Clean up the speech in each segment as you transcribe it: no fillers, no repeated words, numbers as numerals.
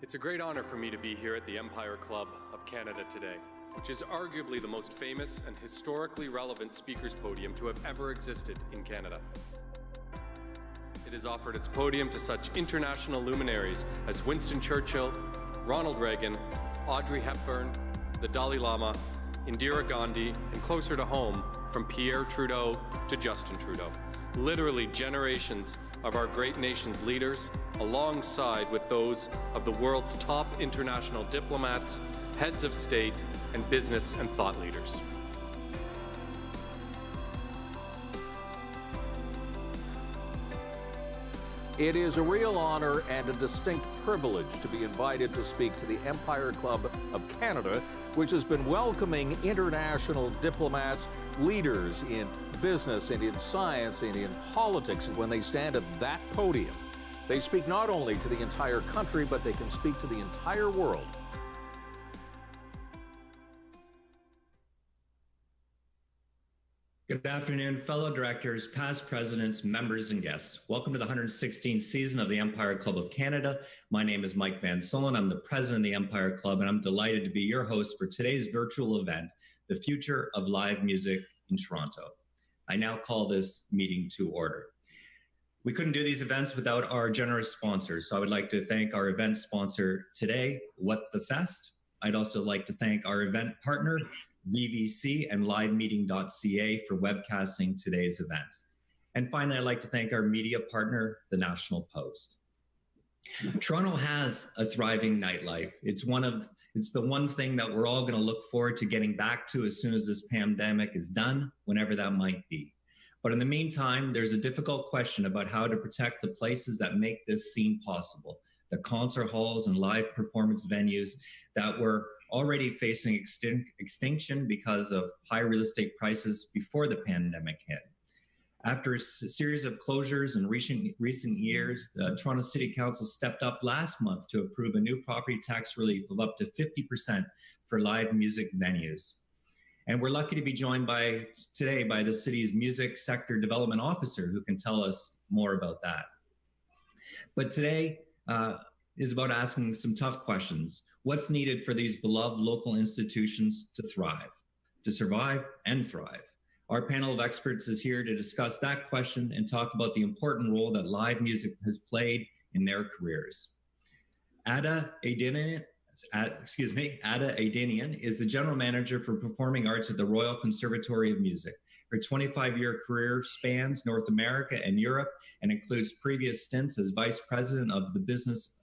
It's a great honor for me to be here at the Empire Club of Canada today, which is arguably the most famous and historically relevant speakers podium to have ever existed in Canada. It has offered its podium to such international luminaries as Winston Churchill, Ronald Reagan, Audrey Hepburn, the Dalai Lama, Indira Gandhi, and closer to home, from Pierre Trudeau to Justin Trudeau. Literally generations of our great nation's leaders, alongside with those of the world's top international diplomats, heads of state, and business and thought leaders. It is a real honor and a distinct privilege to be invited to speak to the Empire Club of Canada, which has been welcoming international diplomats, leaders in business and in science and in politics. When they stand at that podium, they speak not only to the entire country, but they can speak to the entire world. Good afternoon, fellow directors, past presidents, members, and guests. Welcome to the 116th season of the Empire Club of Canada. My name is Mike Van Sollen. I'm the president of the Empire Club, and I'm delighted to be your host for today's virtual event, The Future of Live Music in Toronto. I now call this meeting to order. We couldn't do these events without our generous sponsors, so I would like to thank our event sponsor today, What the Fest. I'd also like to thank our event partner, VVC and livemeeting.ca, for webcasting today's event. And finally, I'd like to thank our media partner, the National Post. Toronto has a thriving nightlife. It's the one thing that we're all going to look forward to getting back to as soon as this pandemic is done, whenever that might be. But in the meantime, there's a difficult question about how to protect the places that make this scene possible, the concert halls and live performance venues that were already facing extinction because of high real estate prices before the pandemic hit. After a series of closures in recent years, the Toronto City Council stepped up last month to approve a new property tax relief of up to 50% for live music venues. And we're lucky to be joined today by the city's music sector development officer, who can tell us more about that. But today is about asking some tough questions. What's needed for these beloved local institutions to thrive, to survive and thrive? Our panel of experts is here to discuss that question and talk about the important role that live music has played in their careers. Ada Aydinian is the general manager for performing arts at the Royal Conservatory of Music. Her 25-year career spans North America and Europe and includes previous stints as vice president of the business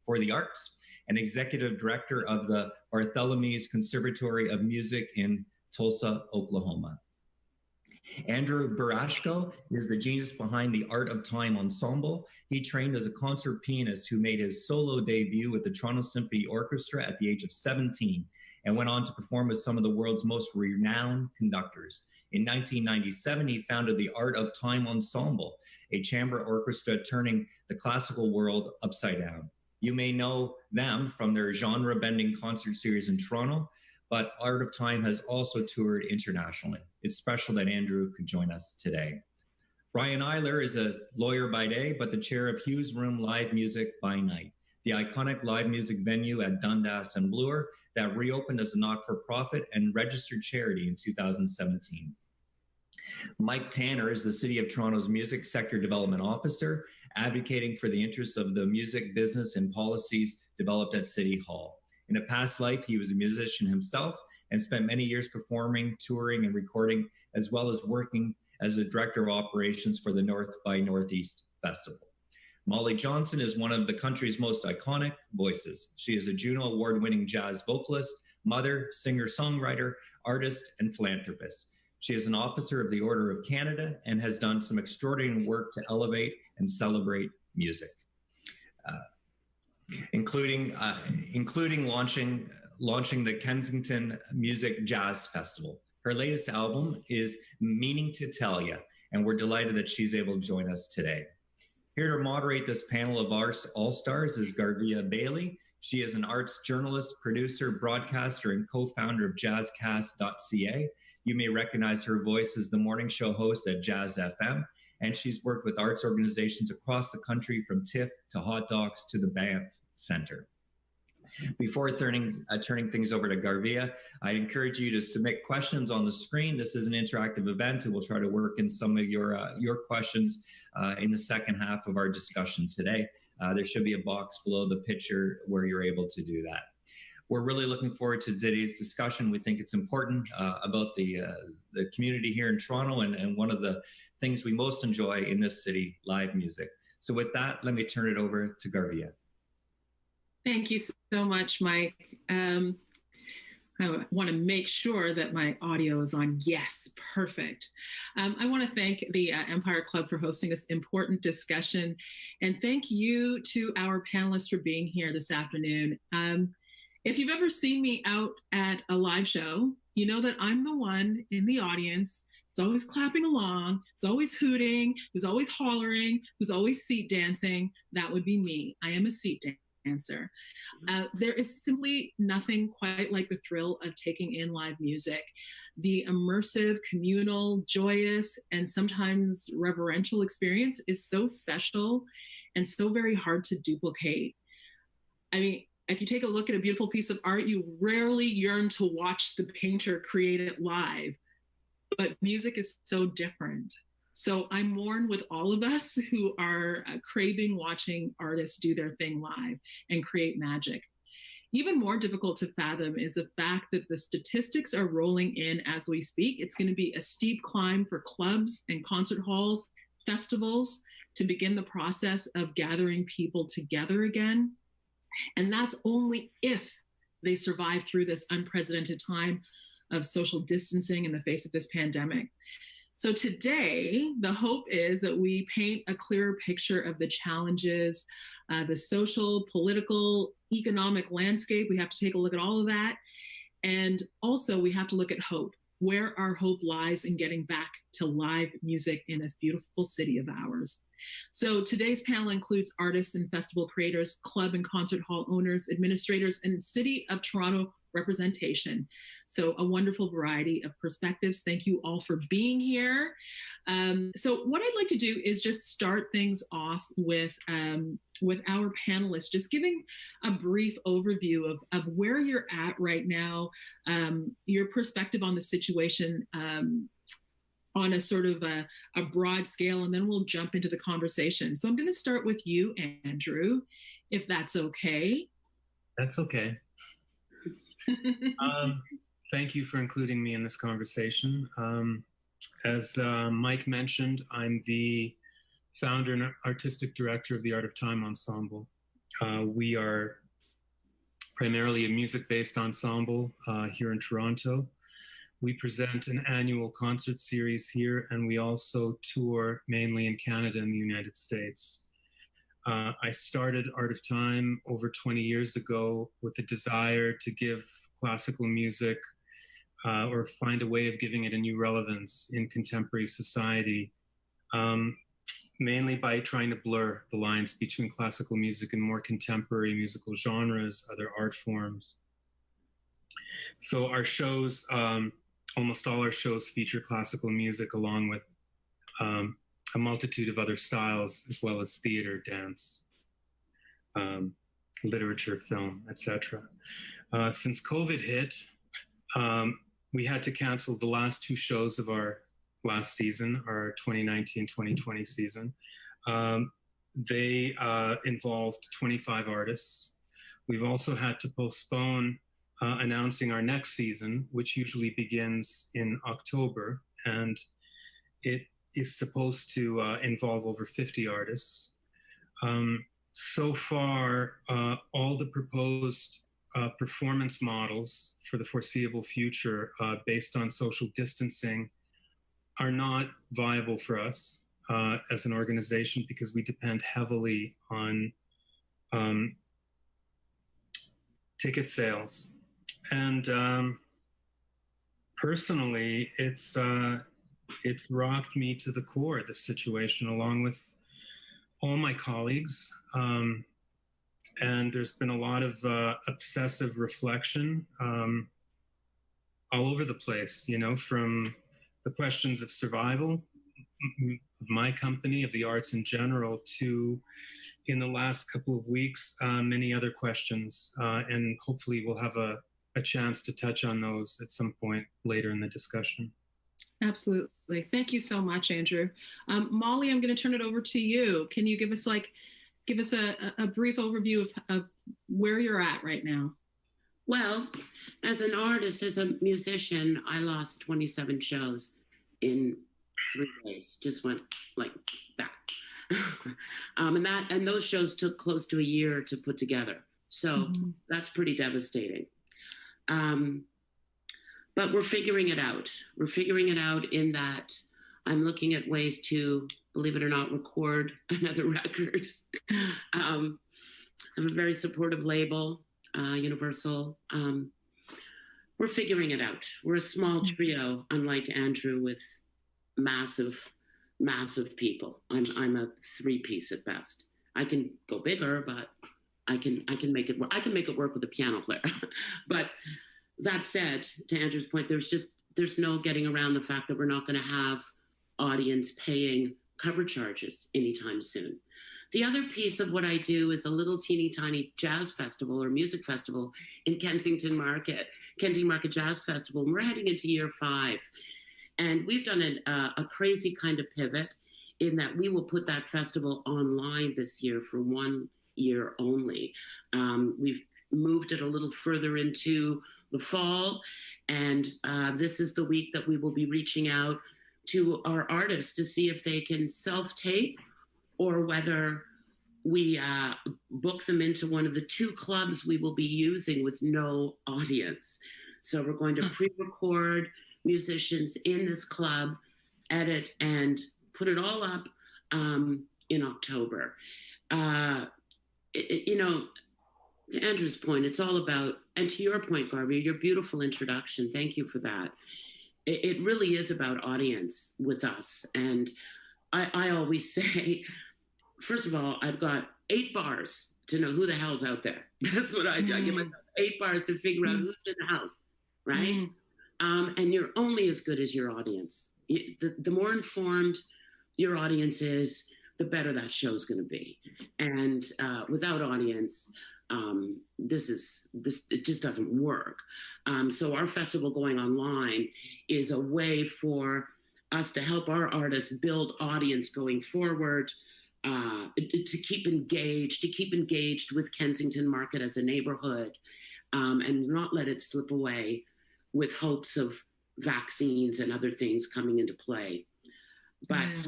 for the arts and executive director of the Barthelemy's Conservatory of Music in Tulsa, Oklahoma. Andrew Barashko is the genius behind the Art of Time Ensemble. He trained as a concert pianist who made his solo debut with the Toronto Symphony Orchestra at the age of 17 and went on to perform with some of the world's most renowned conductors. In 1997, he founded the Art of Time Ensemble, a chamber orchestra turning the classical world upside down. You may know them from their genre-bending concert series in Toronto, but Art of Time has also toured internationally. It's special that Andrew could join us today. Brian Eiler is a lawyer by day, but the chair of Hughes Room Live Music by night, the iconic live music venue at Dundas and Bloor that reopened as a not-for-profit and registered charity in 2017. Mike Tanner is the City of Toronto's Music Sector Development Officer, advocating for the interests of the music business and policies developed at City Hall. In a past life, he was a musician himself and spent many years performing, touring, and recording, as well as working as a director of operations for the North by Northeast Festival. Molly Johnson is one of the country's most iconic voices. She is a Juno Award-winning jazz vocalist, mother, singer-songwriter, artist, and philanthropist. She is an officer of the Order of Canada and has done some extraordinary work to elevate and celebrate music, including launching the Kensington Music Jazz Festival. Her latest album is Meaning to Tell Ya, and we're delighted that she's able to join us today. Here to moderate this panel of our all-stars is Garvia Bailey. She is an arts journalist, producer, broadcaster, and co-founder of Jazzcast.ca. You may recognize her voice as the morning show host at Jazz FM and she's worked with arts organizations across the country, from TIFF to Hot Docs to the Banff Center. Before turning things over to Garvia, I encourage you to submit questions on the screen. This is an interactive event, and we'll try to work in some of your questions in the second half of our discussion today. There should be a box below the picture where you're able to do that. We're really looking forward to today's discussion. We think it's important about the community here in Toronto, and one of the things we most enjoy in this city, live music. So with that, let me turn it over to Garvia. Thank you so much, Mike. I want to make sure that my audio is on. Yes, perfect. I want to thank the Empire Club for hosting this important discussion, and thank you to our panelists for being here this afternoon. If you've ever seen me out at a live show, you know that I'm the one in the audience who's always clapping along, who's always hooting, who's always hollering, who's always seat dancing. That would be me. I am a seat dancer. There is simply nothing quite like the thrill of taking in live music. The immersive, communal, joyous, and sometimes reverential experience is so special and so very hard to duplicate. I mean, if you take a look at a beautiful piece of art, you rarely yearn to watch the painter create it live, but music is so different. So I mourn with all of us who are craving watching artists do their thing live and create magic. Even more difficult to fathom is the fact that the statistics are rolling in as we speak. It's going to be a steep climb for clubs and concert halls, festivals, to begin the process of gathering people together again. And that's only if they survive through this unprecedented time of social distancing in the face of this pandemic. So today, the hope is that we paint a clearer picture of the challenges, the social, political, economic landscape. We have to take a look at all of that. And also we have to look at hope, where our hope lies in getting back to live music in this beautiful city of ours. So today's panel includes artists and festival creators, club and concert hall owners, administrators, and City of Toronto representation. So a wonderful variety of perspectives. Thank you all for being here. So what I'd like to do is just start things off with our panelists, just giving a brief overview of where you're at right now, your perspective on the situation, on a sort of a broad scale, and then we'll jump into the conversation. So I'm going to start with you, Andrew, if that's okay. That's okay. Thank you for including me in this conversation. As Mike mentioned, I'm the founder and artistic director of the Art of Time Ensemble. We are primarily a music-based ensemble here in Toronto. We present an annual concert series here, and we also tour mainly in Canada and the United States. I started Art of Time over 20 years ago with a desire to give classical music or find a way of giving it a new relevance in contemporary society, mainly by trying to blur the lines between classical music and more contemporary musical genres, other art forms. So our shows, almost all our shows feature classical music along with a multitude of other styles, as well as theater, dance, literature, film, etc. Since COVID hit, we had to cancel the last two shows of our last season, our 2019-2020 season. They involved 25 artists. We've also had to postpone announcing our next season, which usually begins in October, and it is supposed to involve over 50 artists. So far, all the proposed performance models for the foreseeable future based on social distancing are not viable for us as an organization, because we depend heavily on ticket sales. And personally, it's rocked me to the core, this situation, along with all my colleagues. And there's been a lot of obsessive reflection all over the place, you know, from the questions of survival, my company, of the arts in general, to, in the last couple of weeks, many other questions. And hopefully we'll have a chance to touch on those at some point later in the discussion. Absolutely. Thank you so much, Andrew. Molly, I'm going to turn it over to you. Can you give us a brief overview of where you're at right now? Well, as an artist, as a musician, I lost 27 shows in 3 days. Just went like that. And those shows took close to a year to put together. So that's pretty devastating. But we're figuring it out. We're figuring it out in that I'm looking at ways to, believe it or not, record another record. I have a very supportive label, Universal. We're figuring it out. We're a small trio, unlike Andrew, with massive people. I'm a 3-piece at best. I can go bigger, but I can make it work. I can make it work with a piano player. But that said, to Andrew's point, there's no getting around the fact that we're not going to have audience paying cover charges anytime soon. The other piece of what I do is a little teeny tiny jazz festival or music festival in Kensington Market Jazz Festival. And we're heading into year 5. And we've done a crazy kind of pivot in that we will put that festival online this year for 1 year only. We've moved it a little further into the fall. And this is the week that we will be reaching out to our artists to see if they can self-tape or whether we book them into one of the 2 clubs we will be using with no audience. So we're going to pre-record musicians in this club, edit, and put it all up in October. To Andrew's point, it's all about, and to your point, Garvia, your beautiful introduction, thank you for that. It really is about audience with us. And I always say, first of all, I've got 8 bars to know who the hell's out there. That's what I do. I give myself 8 bars to figure out who's in the house, right? And you're only as good as your audience. The more informed your audience is, the better that show's going to be. And without audience, it just doesn't work. So our festival going online is a way for us to help our artists build audience going forward, to keep engaged with Kensington Market as a neighborhood, and not let it slip away with hopes of vaccines and other things coming into play. But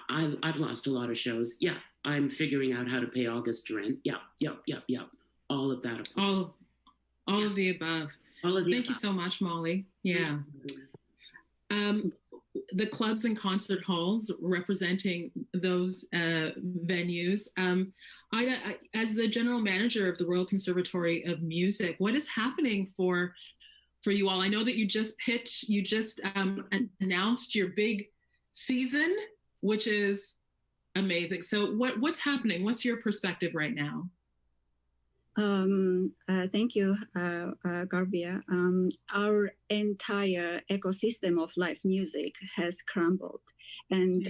I've lost a lot of shows. Yeah, I'm figuring out how to pay August rent. Yep. All of that. All of the above. Thank you so much, Molly. Yeah. The clubs and concert halls representing those venues. Ida, as the general manager of the Royal Conservatory of Music, what is happening for you all? I know that you just announced your big season, which is amazing. So what's happening? What's your perspective right now? Thank you, Garvia. Our entire ecosystem of live music has crumbled, and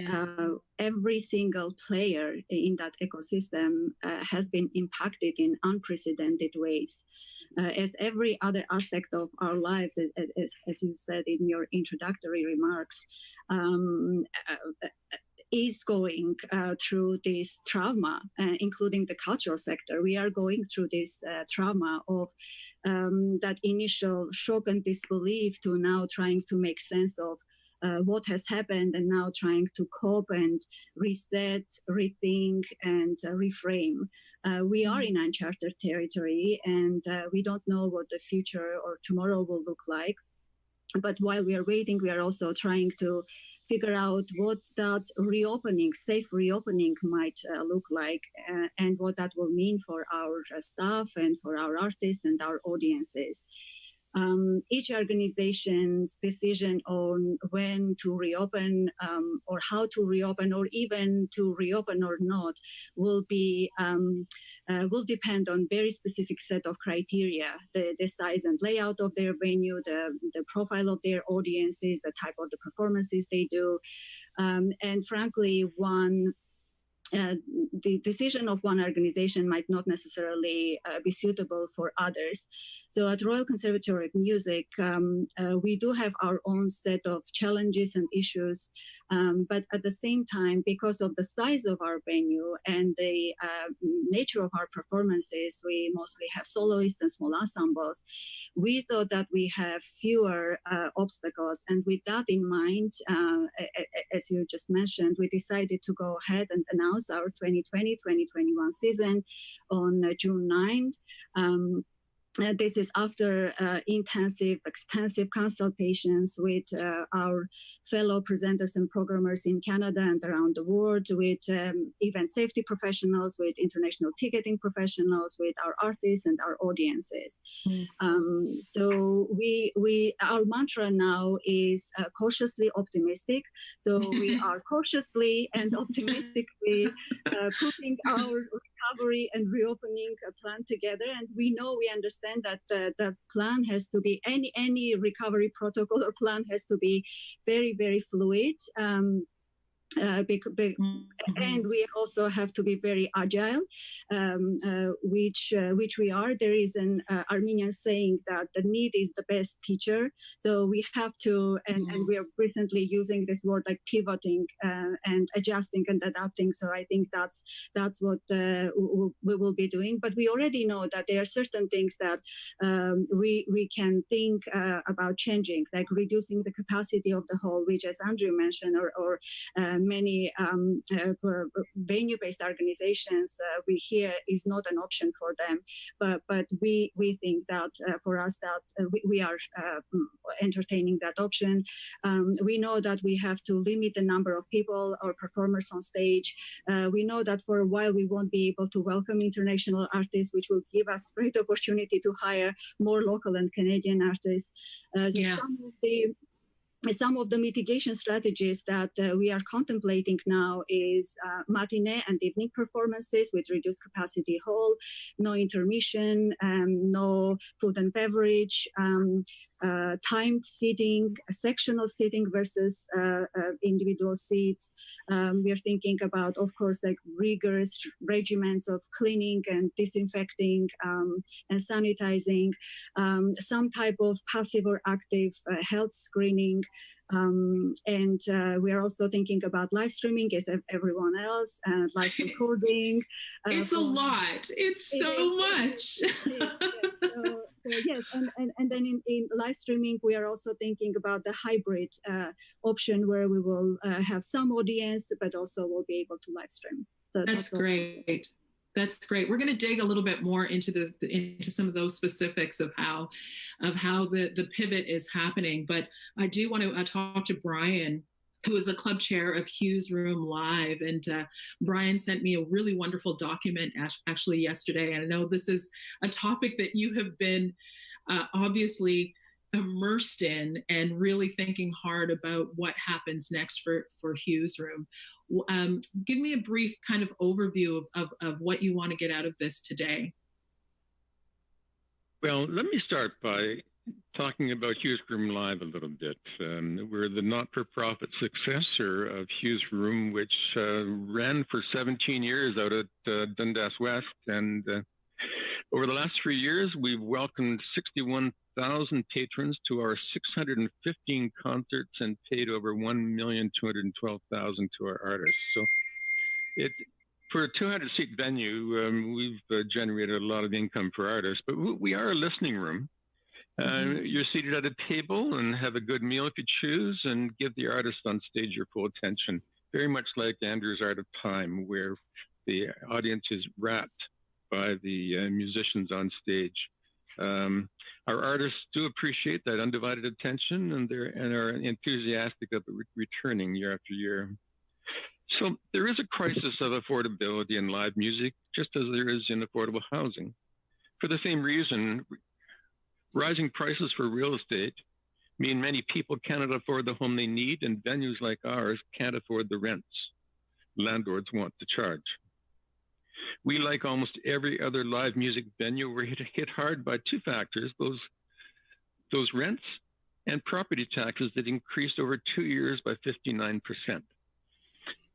every single player in that ecosystem has been impacted in unprecedented ways. As every other aspect of our lives, as you said in your introductory remarks, is going through this trauma, including the cultural sector. We are going through this trauma of that initial shock and disbelief to now trying to make sense of what has happened, and now trying to cope and reset, rethink, and reframe. We are in uncharted territory, and we don't know what the future or tomorrow will look like. But while we are waiting, we are also trying to figure out what that safe reopening might look like, and what that will mean for our staff and for our artists and our audiences. each organization's decision on when to reopen or how to reopen or even to reopen or not will depend on very specific set of criteria, the size and layout of their venue, the profile of their audiences, the type of the performances they do. And frankly, the decision of one organization might not necessarily be suitable for others. So at Royal Conservatory of Music, we do have our own set of challenges and issues, but at the same time, because of the size of our venue and the nature of our performances, we mostly have soloists and small ensembles. We thought that we have fewer obstacles, and with that in mind, as you just mentioned, we decided to go ahead and announce our 2020-2021 season on June 9th. This is after extensive consultations with our fellow presenters and programmers in Canada and around the world, with event safety professionals, with international ticketing professionals, with our artists and our audiences. So our mantra now is cautiously optimistic. So we are cautiously and optimistically putting our recovery and reopening plan together, and we understand that the plan has to be any recovery protocol or plan has to be very, very fluid. And we also have to be very agile, which we are. There is an Armenian saying that the need is the best teacher. So we have to, and we are recently using this word like pivoting and adjusting and adapting. So I think that's what we will be doing. But we already know that there are certain things that we can think about changing, like reducing the capacity of the hall, which, as Andrew mentioned, or many venue-based organizations we hear is not an option for them, but we think that for us that we are entertaining that option. We know that we have to limit the number of people or performers on stage. We know that for a while we won't be able to welcome international artists, which will give us great opportunity to hire more local and Canadian artists. Some of the mitigation strategies that we are contemplating now is matinee and evening performances with reduced capacity hall, no intermission, no food and beverage, timed seating, sectional seating versus individual seats. We are thinking about, of course, like rigorous regimens of cleaning and disinfecting and sanitizing, some type of passive or active health screening. And we are also thinking about live streaming as everyone else, live recording. It's a lot. It's so much. Yes, and then in live streaming, we are also thinking about the hybrid option where we will have some audience, but also will be able to live stream. So that's great. That's great. We're going to dig a little bit more into some of those specifics of how the pivot is happening. But I do want to talk to Brian, who is a club chair of Hughes Room Live. And Brian sent me a really wonderful document actually yesterday. And I know this is a topic that you have been obviously immersed in and really thinking hard about what happens next for Hughes Room. Give me a brief kind of overview of what you want to get out of this today. Well, let me start by talking about Hughes Room Live a little bit. We're the not-for-profit successor of Hughes Room, which ran for 17 years out at Dundas West. And over the last 3 years, we've welcomed 61,000 patrons to our 615 concerts and paid over $1,212,000 to our artists. So for a 200-seat venue, we've generated a lot of income for artists, but we are a listening room. You're seated at a table and have a good meal if you choose, and give the artist on stage your full attention. Very much like Andrew's Art of Time, where the audience is wrapped by the musicians on stage. Our artists do appreciate that undivided attention and are enthusiastic about returning year after year. So there is a crisis of affordability in live music, just as there is in affordable housing. For the same reason, Rising prices for real estate mean many people cannot afford the home they need, and venues like ours can't afford the rents landlords want to charge. We, like almost every other live music venue, were hit hard by two factors, those rents and property taxes that increased over 2 years by 59%.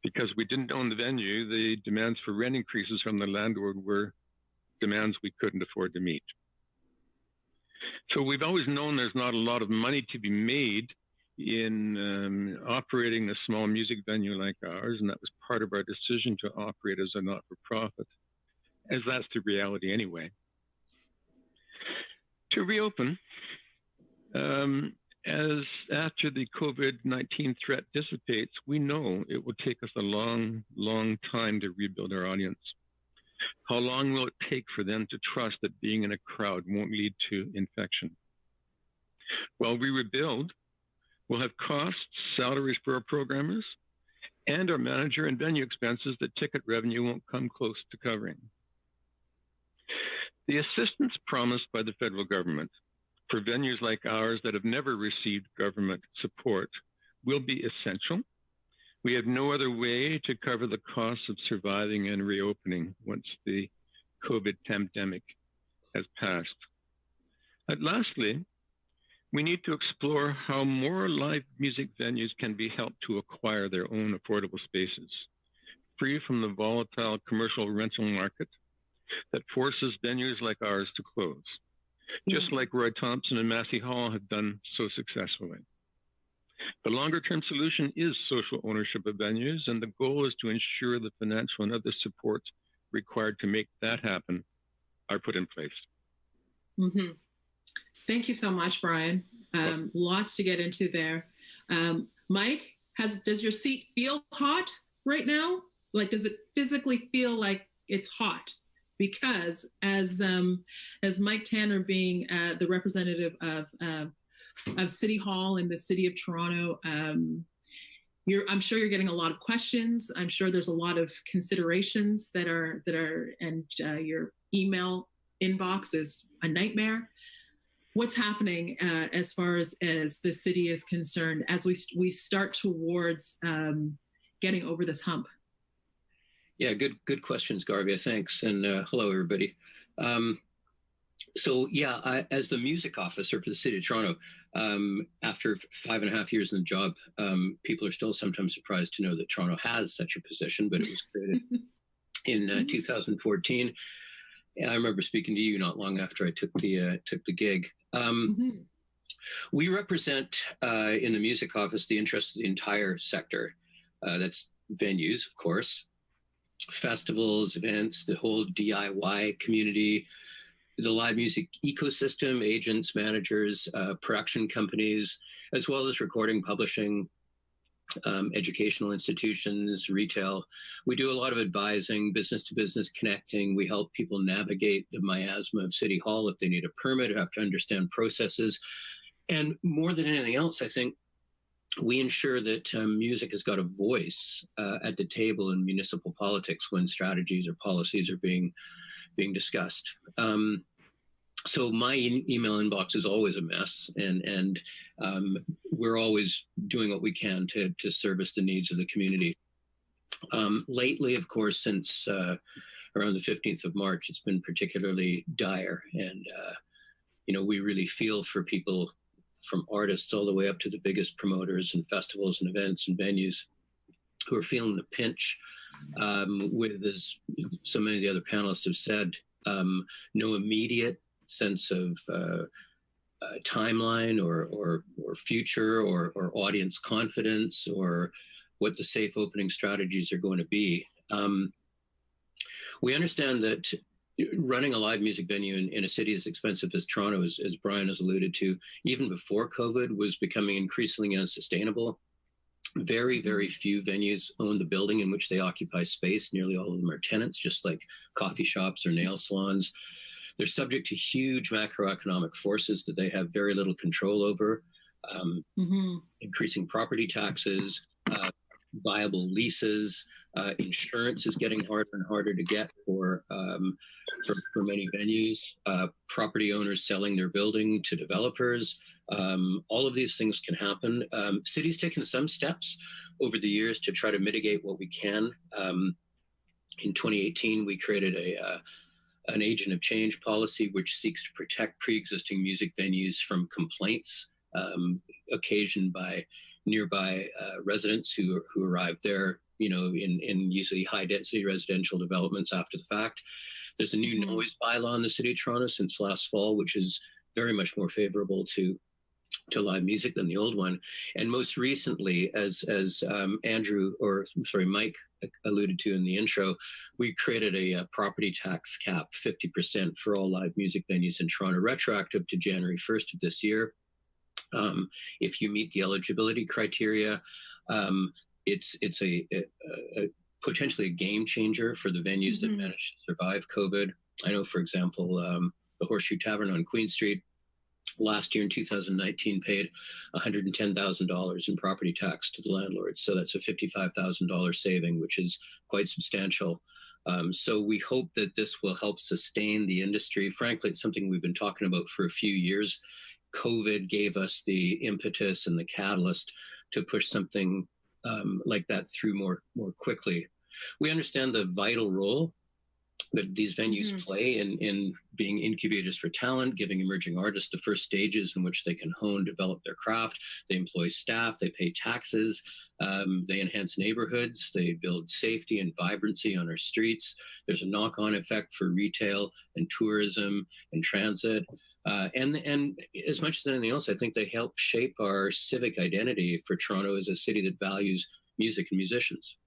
Because we didn't own the venue, the demands for rent increases from the landlord were demands we couldn't afford to meet. So we've always known there's not a lot of money to be made in operating a small music venue like ours, and that was part of our decision to operate as a not-for-profit, as that's the reality anyway. To reopen, as after the COVID-19 threat dissipates, we know it will take us a long, long time to rebuild our audience. How long will it take for them to trust that being in a crowd won't lead to infection? While we rebuild, we'll have costs, salaries for our programmers, and our manager and venue expenses that ticket revenue won't come close to covering. The assistance promised by the federal government for venues like ours that have never received government support will be essential. We have no other way to cover the costs of surviving and reopening once the COVID pandemic has passed. And lastly, we need to explore how more live music venues can be helped to acquire their own affordable spaces, free from the volatile commercial rental market that forces venues like ours to close, just like Roy Thompson and Massey Hall have done so successfully. The longer-term solution is social ownership of venues, and the goal is to ensure the financial and other supports required to make that happen are put in place. Mm-hmm. Thank you so much, Brian. Lots to get into there. Mike, does your seat feel hot right now? Like, does it physically feel like it's hot? Because as Mike Tanner, being the representative of City Hall in the City of Toronto, I'm sure you're getting a lot of questions. I'm sure there's a lot of considerations that are and your email inbox is a nightmare. What's happening as far as the city is concerned as we start towards getting over this hump? Yeah, good questions, Garvia. Thanks, and hello, everybody. So yeah, as the music officer for the City of Toronto, after 5.5 years in the job, people are still sometimes surprised to know that Toronto has such a position, but it was created in 2014. I remember speaking to you not long after I took the gig. We represent in the music office the interests of the entire sector. That's venues, of course, festivals, events, the whole DIY community, the live music ecosystem, agents, managers, production companies, as well as recording, publishing, educational institutions, retail. We do a lot of advising, business to business connecting. We help people navigate the miasma of City Hall if they need a permit or have to understand processes. And more than anything else, I think we ensure that music has got a voice at the table in municipal politics when strategies or policies are being discussed. So my email inbox is always a mess, and we're always doing what we can to service the needs of the community. Lately, of course, since around the 15th of March, it's been particularly dire, and we really feel for people, from artists all the way up to the biggest promoters and festivals and events and venues, who are feeling the pinch with, as so many of the other panelists have said, no immediate sense of timeline or future or audience confidence or what the safe opening strategies are going to be. We understand that running a live music venue in a city as expensive as Toronto, as Brian has alluded to, even before COVID, was becoming increasingly unsustainable. Very, very few venues own the building in which they occupy space. Nearly all of them are tenants, just like coffee shops or nail salons. They're subject to huge macroeconomic forces that they have very little control over, increasing property taxes, viable leases. Insurance is getting harder and harder to get for many venues. Property owners selling their building to developers. All of these things can happen. City's taken some steps over the years to try to mitigate what we can. In 2018, we created an agent of change policy, which seeks to protect pre-existing music venues from complaints occasioned by nearby residents who arrive there, in usually high-density residential developments after the fact. There's a new noise bylaw in the City of Toronto since last fall, which is very much more favorable to live music than the old one. And most recently, as Mike alluded to in the intro, we created a property tax cap, 50% for all live music venues in Toronto, retroactive to January 1st of this year. If you meet the eligibility criteria, it's a potentially a game changer for the venues that managed to survive COVID. I know, for example, the Horseshoe Tavern on Queen Street last year in 2019 paid $110,000 in property tax to the landlords. So that's a $55,000 saving, which is quite substantial. So we hope that this will help sustain the industry. Frankly, it's something we've been talking about for a few years. COVID gave us the impetus and the catalyst to push something like that through more quickly. We understand the vital role that these venues play in being incubators for talent, giving emerging artists the first stages in which they can hone, develop their craft. They employ staff, they pay taxes, they enhance neighborhoods, they build safety and vibrancy on our streets. There's a knock-on effect for retail and tourism and transit. And as much as anything else, I think they help shape our civic identity for Toronto as a city that values music and musicians.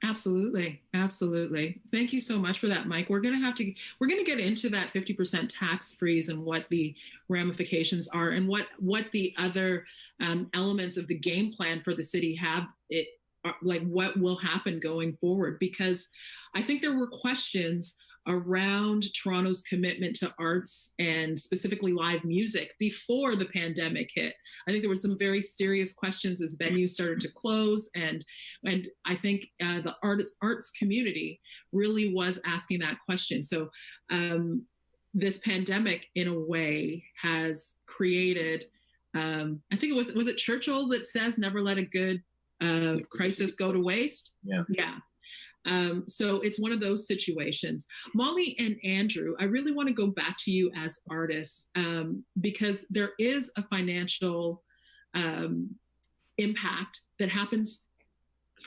Absolutely. Absolutely. Thank you so much for that, Mike. We're going to get into that 50% tax freeze and what the ramifications are and what the other elements of the game plan for the city have, like what will happen going forward, because I think there were questions around Toronto's commitment to arts and specifically live music before the pandemic hit. I think there were some very serious questions as venues started to close, and I think the arts community really was asking that question. So this pandemic, in a way, has created. I think it was it Churchill that says, "Never let a good crisis go to waste." Yeah. So it's one of those situations. Molly and Andrew, I really want to go back to you as artists because there is a financial impact that happens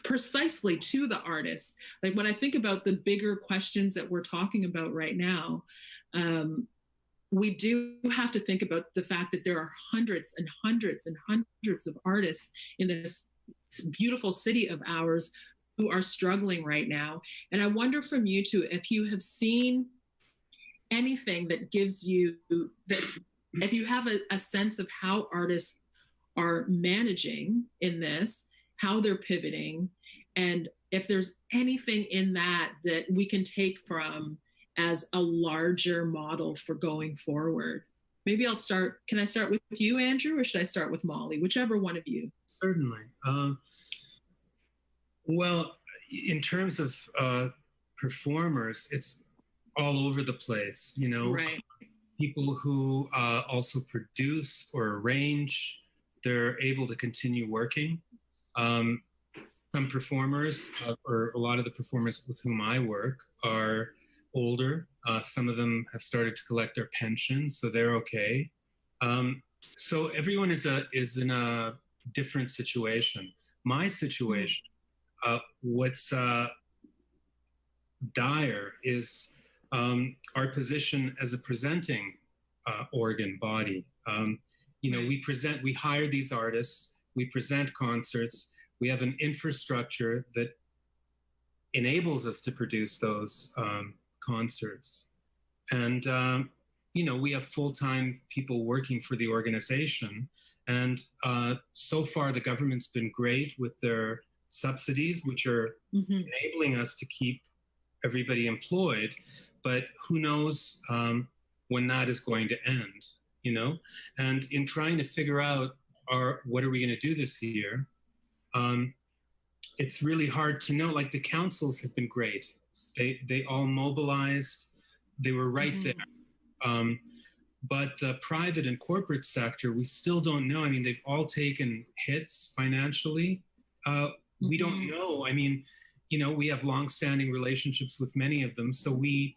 precisely to the artists. Like when I think about the bigger questions that we're talking about right now, we do have to think about the fact that there are hundreds and hundreds and hundreds of artists in this beautiful city of ours who are struggling right now. And I wonder from you two, if you have seen anything that gives you, that if you have a sense of how artists are managing in this, how they're pivoting, and if there's anything in that we can take from as a larger model for going forward. Maybe I'll start. Can I start with you, Andrew, or should I start with Molly? Whichever one of you. Certainly. Well, in terms of performers, it's all over the place, Right. People who also produce or arrange, they're able to continue working. Some performers, or a lot of the performers with whom I work, are older. Some of them have started to collect their pension, so they're okay. So everyone is in a different situation. My situation, what's dire is our position as a presenting organ body. We hire these artists, we present concerts, we have an infrastructure that enables us to produce those concerts. And, we have full-time people working for the organization. And so far, the government's been great with their subsidies, which are enabling us to keep everybody employed, but who knows when that is going to end, And in trying to figure out what are we going to do this year, it's really hard to know. Like the councils have been great. They all mobilized. They were right there. But the private and corporate sector, we still don't know. I mean, they've all taken hits financially. We don't know. I mean, you know, we have longstanding relationships with many of them, so we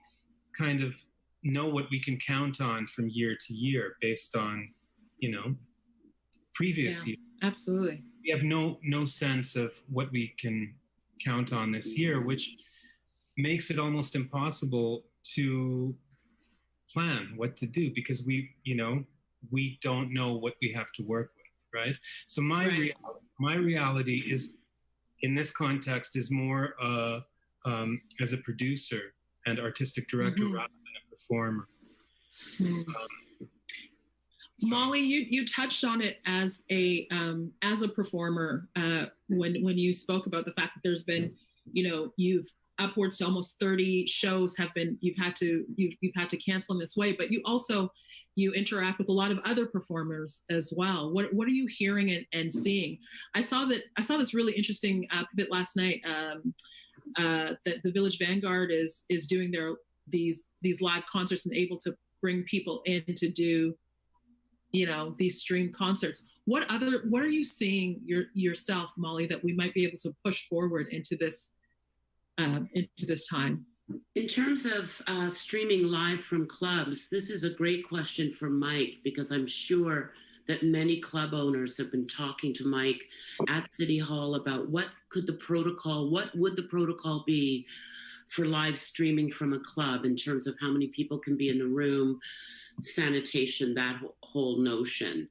kind of know what we can count on from year to year based on, you know, previous years. Absolutely. We have no sense of what we can count on this year, which makes it almost impossible to plan what to do, because we don't know what we have to work with, right? So my reality is, in this context, is more as a producer and artistic director rather than a performer. Molly, you touched on it as a performer when you spoke about the fact that there's been, you know, you've upwards to almost 30 shows you've had to cancel in this way, but you interact with a lot of other performers as well. What are you hearing and seeing? I saw this really interesting bit last night that the Village Vanguard is doing these live concerts and able to bring people in to do, you know, these streamed concerts. What are you seeing yourself, Molly, that we might be able to push forward into this time? In terms of streaming live from clubs, this is a great question for Mike, because I'm sure that many club owners have been talking to Mike at City Hall about what would the protocol be for live streaming from a club in terms of how many people can be in the room, sanitation, that whole notion.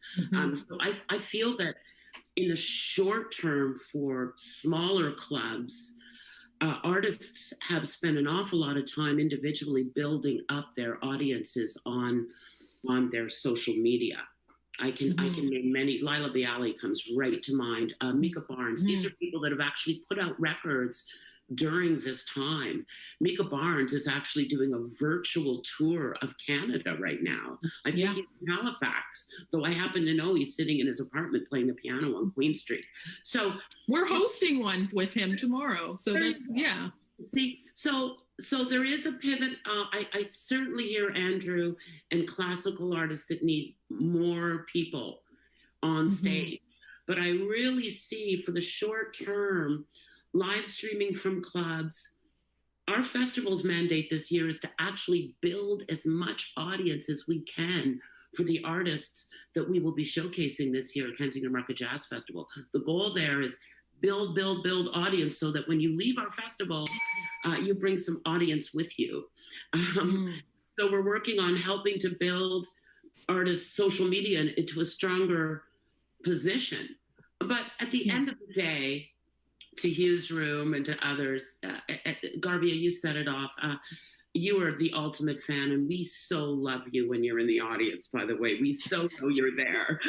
So I feel that in the short term for smaller clubs, artists have spent an awful lot of time individually building up their audiences on their social media. I can name many. Lila Bialy comes right to mind. Mika Barnes. These are people that have actually put out records during this time. Mika Barnes is actually doing a virtual tour of Canada right now. I think he's in Halifax, though I happen to know he's sitting in his apartment playing the piano on Queen Street. So we're hosting one with him tomorrow. So that's, See, so there is a pivot. I certainly hear Andrew and classical artists that need more people on stage. But I really see, for the short term, live streaming from clubs. Our festival's mandate this year is to actually build as much audience as we can for the artists that we will be showcasing this year at Kensington Market Jazz Festival. The goal there is build audience so that when you leave our festival, you bring some audience with you. So we're working on helping to build artists' social media into a stronger position. But at the end of the day, to Hugh's Room and to others, Garvia, you set it off. You are the ultimate fan, and we so love you when you're in the audience, by the way. We so know you're there.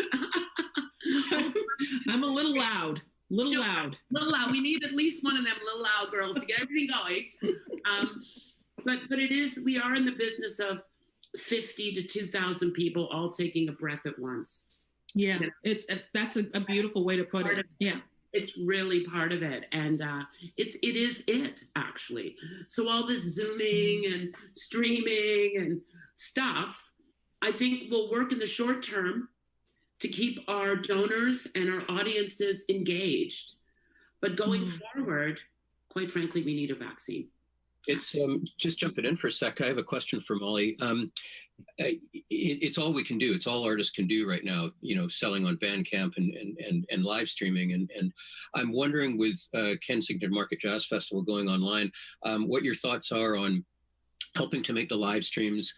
I'm a little loud. Little loud. We need at least one of them little loud girls to get everything going. But it is, we are in the business of 50 to 2,000 people all taking a breath at once. Yeah, that's a beautiful way to put it. Yeah. It's really part of it. And it is actually. So all this Zooming and streaming and stuff, I think will work in the short term to keep our donors and our audiences engaged. But going forward, quite frankly, we need a vaccine. It's just jumping in for a sec. I have a question for Molly. It's all we can do. It's all artists can do right now, you know, selling on Bandcamp and live streaming. And I'm wondering, with Kensington Market Jazz Festival going online, what your thoughts are on helping to make the live streams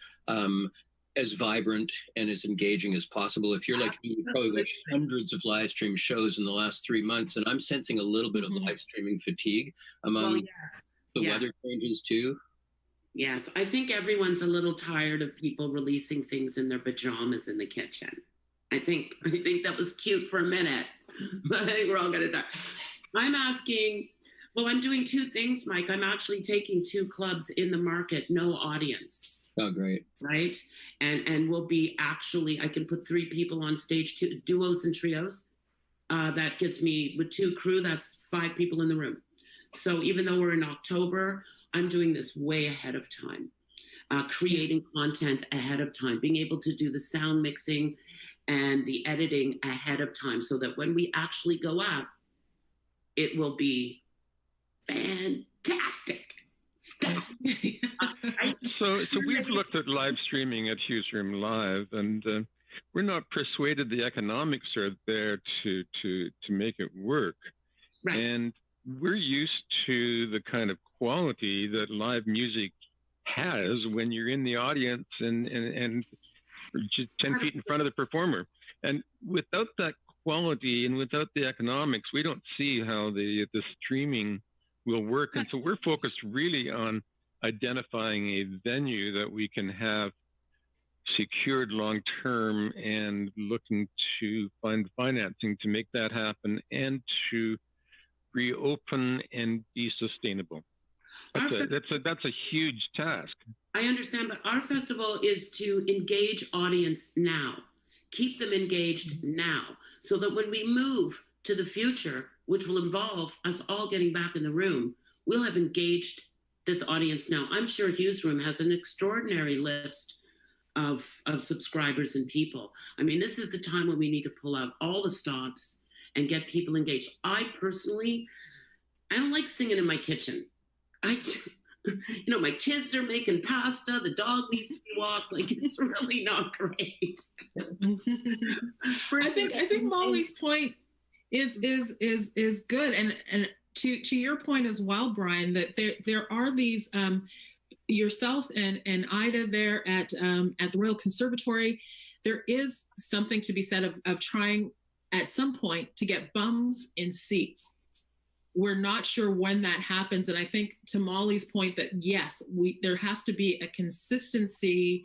as vibrant and as engaging as possible. If you're like me, you probably watched hundreds of live stream shows in the last 3 months, and I'm sensing a little bit of live streaming fatigue among the weather changes too. Yes, I think everyone's a little tired of people releasing things in their pajamas in the kitchen. I think that was cute for a minute, but I think we're all gonna die. I'm asking, well, I'm doing two things, Mike. I'm actually taking 2 clubs in the market, no audience. Oh, great. Right? And we'll be actually, I can put 3 people on stage, 2 duos and trios. That gets me, with 2 crew, that's 5 people in the room. So even though we're in October, I'm doing this way ahead of time, creating content ahead of time, being able to do the sound mixing and the editing ahead of time so that when we actually go out, it will be fantastic stuff. So we've looked at live streaming at Hughes Room Live, and we're not persuaded the economics are there to make it work. Right. And we're used to the kind of quality that live music has when you're in the audience and just 10 feet in front of the performer. And without that quality and without the economics, we don't see how the streaming will work. And so we're focused really on identifying a venue that we can have secured long-term and looking to find financing to make that happen and to reopen and be sustainable. That's a huge task. I understand, but our festival is to engage audience now, keep them engaged now, so that when we move to the future, which will involve us all getting back in the room, we'll have engaged this audience now. I'm sure Hughes Room has an extraordinary list of subscribers and people. I mean, this is the time when we need to pull out all the stops and get people engaged. I personally, I don't like singing in my kitchen. My kids are making pasta, the dog needs to be walked, like it's really not great. I think Molly's point is good, and to your point as well, Brian, that there are these yourself and Ida there at the Royal Conservatory. There is something to be said of trying at some point to get bums in seats. We're not sure when that happens. And I think to Molly's point that yes, there has to be a consistency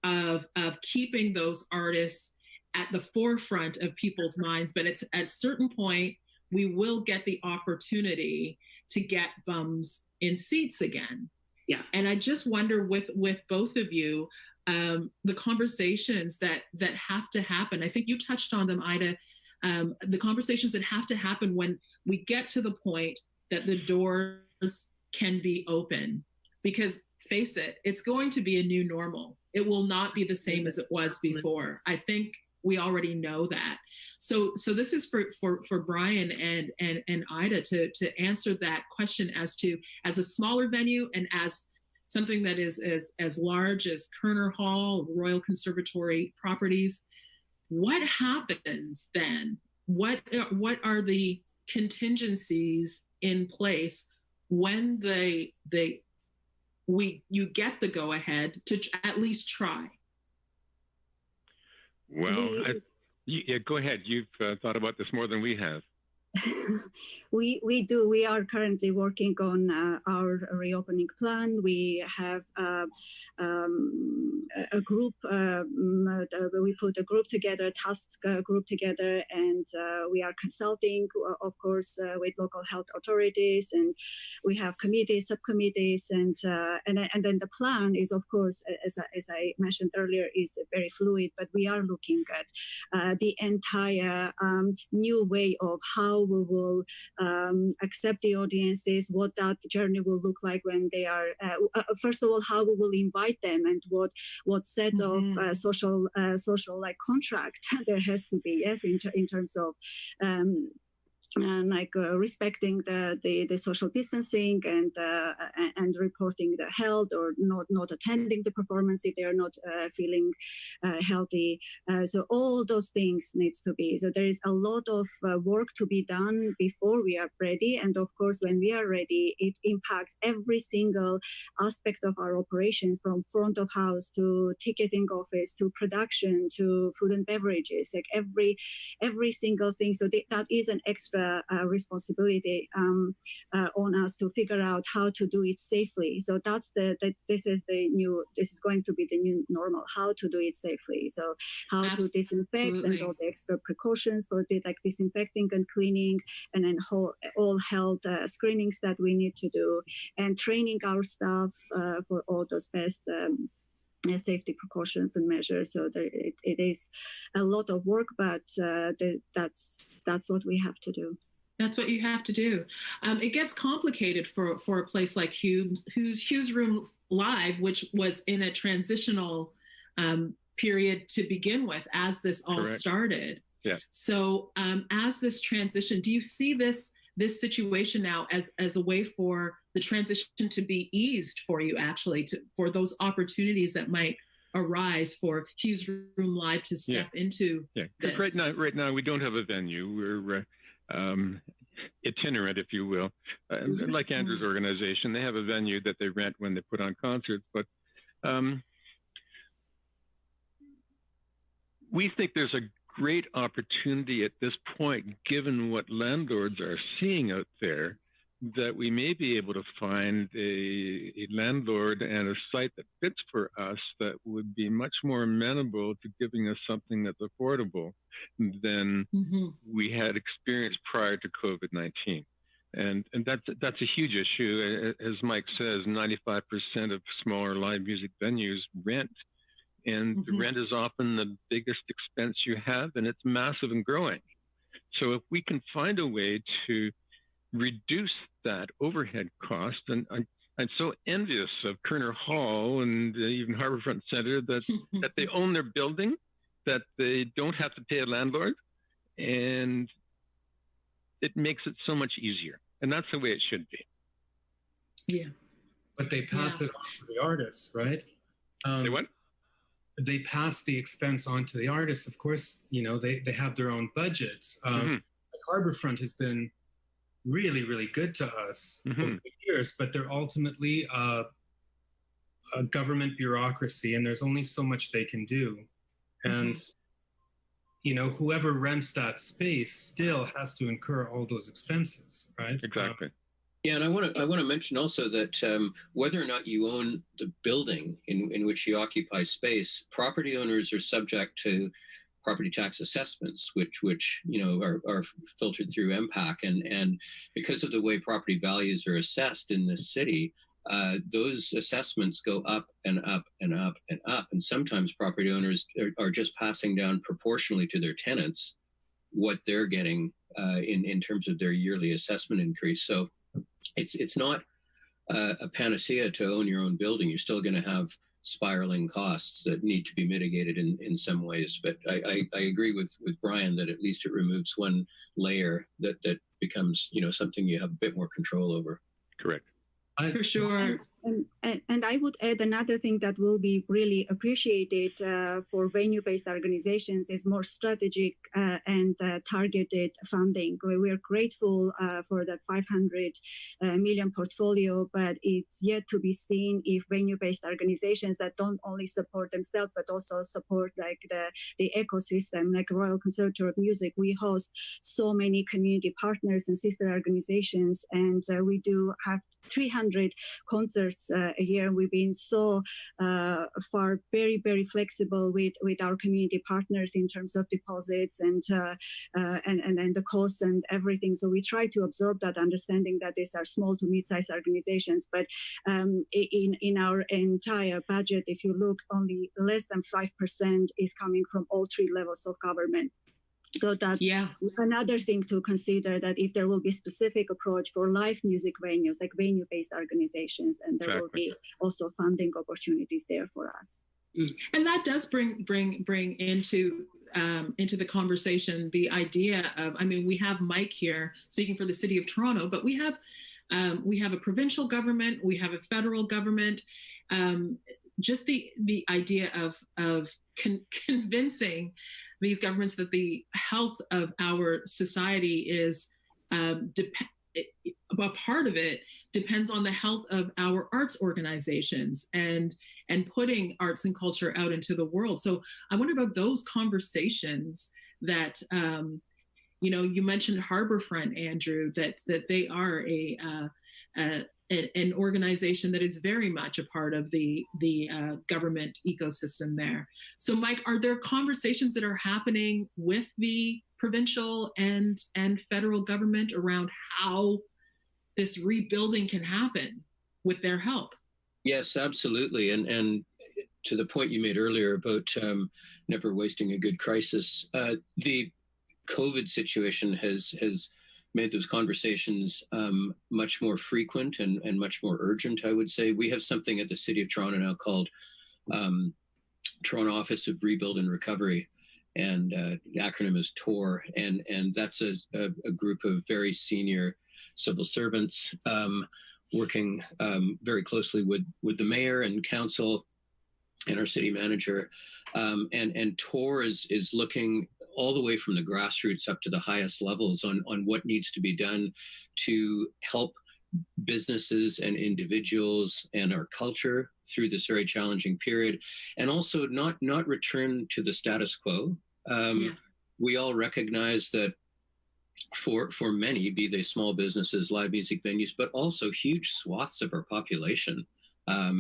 of keeping those artists at the forefront of people's minds. But it's at a certain point, we will get the opportunity to get bums in seats again. Yeah. And I just wonder with both of you, the conversations that have to happen. I think you touched on them, Ida. The conversations that have to happen when we get to the point that the doors can be open, because face it, it's going to be a new normal. It will not be the same as it was before. I think we already know that. So this is for Brian and Ida to answer that question as a smaller venue and as something that is as large as Kerner Hall, Royal Conservatory properties. What happens then? What are the contingencies in place when you get the go ahead to at least try? Well, go ahead. You've thought about this more than we have. We do. We are currently working on our reopening plan. We have a group. We put a group together, task group together, and we are consulting, of course, with local health authorities, and we have committees, subcommittees, and then the plan is, of course, as I mentioned earlier, is very fluid. But we are looking at the entire new way of how we will accept the audiences, what that journey will look like when they are, first of all, how we will invite them, and what set of social like contract there has to be, yes, in terms of respecting the social distancing and reporting the health, or not attending the performance if they are not feeling healthy. So all those things needs to be. So there is a lot of work to be done before we are ready. And of course, when we are ready, it impacts every single aspect of our operations, from front of house to ticketing office to production to food and beverages, like every single thing. So that is an extra responsibility on us to figure out how to do it safely. So this is going to be the new normal, how to do it safely. So how to disinfect and all the extra precautions for disinfecting and cleaning, and then all health screenings that we need to do, and training our staff for all those best safety precautions and measures. So it is a lot of work, but that's what we have to do. That's what you have to do. It gets complicated for a place like Hughes Room Live, which was in a transitional period to begin with as this all started. Yeah. So as this transition, do you see this situation now as a way for the transition to be eased for you, actually, for those opportunities that might arise for Hughes Room Live to step into this? Right now we don't have a venue. We're itinerant, if you will. Like Andrew's organization, they have a venue that they rent when they put on concerts, but we think there's a great opportunity at this point, given what landlords are seeing out there, that we may be able to find a landlord and a site that fits for us that would be much more amenable to giving us something that's affordable than we had experienced prior to COVID-19. And that's a huge issue. As Mike says, 95% of smaller live music venues rent. And the rent is often the biggest expense you have, and it's massive and growing. So if we can find a way to reduce that overhead cost, and I'm so envious of Kerner Hall and even Harbourfront Centre that they own their building, that they don't have to pay a landlord, and it makes it so much easier. And that's the way it should be. Yeah. But they pass it on to the artists, right? They what? They pass the expense on to the artists. Of course, you know, they have their own budgets. Like Harbourfront has been really, really good to us over the years, but they're ultimately a government bureaucracy, and there's only so much they can do. And, you know, whoever rents that space still has to incur all those expenses, right? Exactly. Yeah, and I want to mention also that whether or not you own the building in which you occupy space, property owners are subject to property tax assessments, which you know are filtered through MPAC, and because of the way property values are assessed in this city, those assessments go up and up and up and up, and sometimes property owners are just passing down proportionally to their tenants what they're getting in terms of their yearly assessment increase. So it's not a panacea to own your own building. You're still going to have spiraling costs that need to be mitigated in some ways. But I agree with Brian that at least it removes one layer that becomes, you know, something you have a bit more control over. Correct. For sure. And I would add another thing that will be really appreciated for venue-based organizations is more strategic and targeted funding. We are grateful for that 500 million portfolio, but it's yet to be seen if venue-based organizations that don't only support themselves, but also support like the ecosystem, like Royal Conservatory of Music. We host so many community partners and sister organizations, and we do have 300 concerts a year. We've been so far very, very flexible with our community partners in terms of deposits and the costs and everything. So we try to absorb that, understanding that these are small to mid-sized organizations. But in our entire budget, if you look, only less than 5% is coming from all three levels of government. So that's another thing to consider, that if there will be specific approach for live music venues, like venue-based organizations, and there will be also funding opportunities there for us. And that does bring into the conversation the idea of, I mean, we have Mike here speaking for the City of Toronto, but we have a provincial government, we have a federal government. Just the idea of convincing these governments that the health of our society is a part of it depends on the health of our arts organizations and putting arts and culture out into the world. So I wonder about those conversations that you mentioned Harbourfront, Andrew, that they are an organization that is very much a part of the government ecosystem there. So, Mike, are there conversations that are happening with the provincial and federal government around how this rebuilding can happen with their help? Yes, absolutely. And to the point you made earlier about never wasting a good crisis, the COVID situation has made those conversations much more frequent and much more urgent, I would say. We have something at the City of Toronto now called Toronto Office of Rebuild and Recovery, and the acronym is TOR, and that's a group of very senior civil servants working very closely with the mayor and council and our city manager, and TOR is looking all the way from the grassroots up to the highest levels on what needs to be done to help businesses and individuals and our culture through this very challenging period, and also not return to the status quo. We all recognize that for many, be they small businesses, live music venues, but also huge swaths of our population,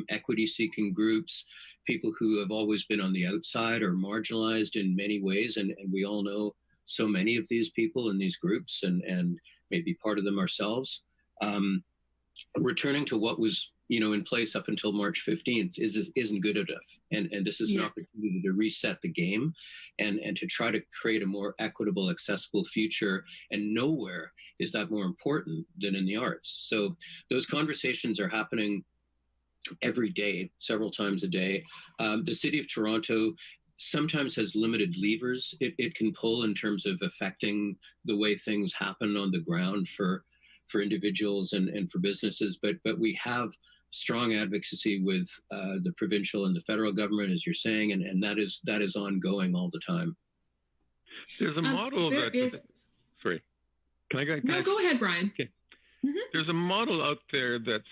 equity-seeking groups, people who have always been on the outside or marginalized in many ways, and we all know so many of these people in these groups, and maybe part of them ourselves. Returning to what was in place up until March 15th isn't good enough, and this is an opportunity to reset the game and to try to create a more equitable, accessible future, and nowhere is that more important than in the arts. So those conversations are happening every day, several times a day. The City of Toronto sometimes has limited levers it can pull in terms of affecting the way things happen on the ground for individuals and for businesses, but we have strong advocacy with the provincial and the federal government, as you're saying, and that is ongoing all the time. There's a model sorry, can I go? Go ahead, Brian. Okay. Mm-hmm. There's a model out there that's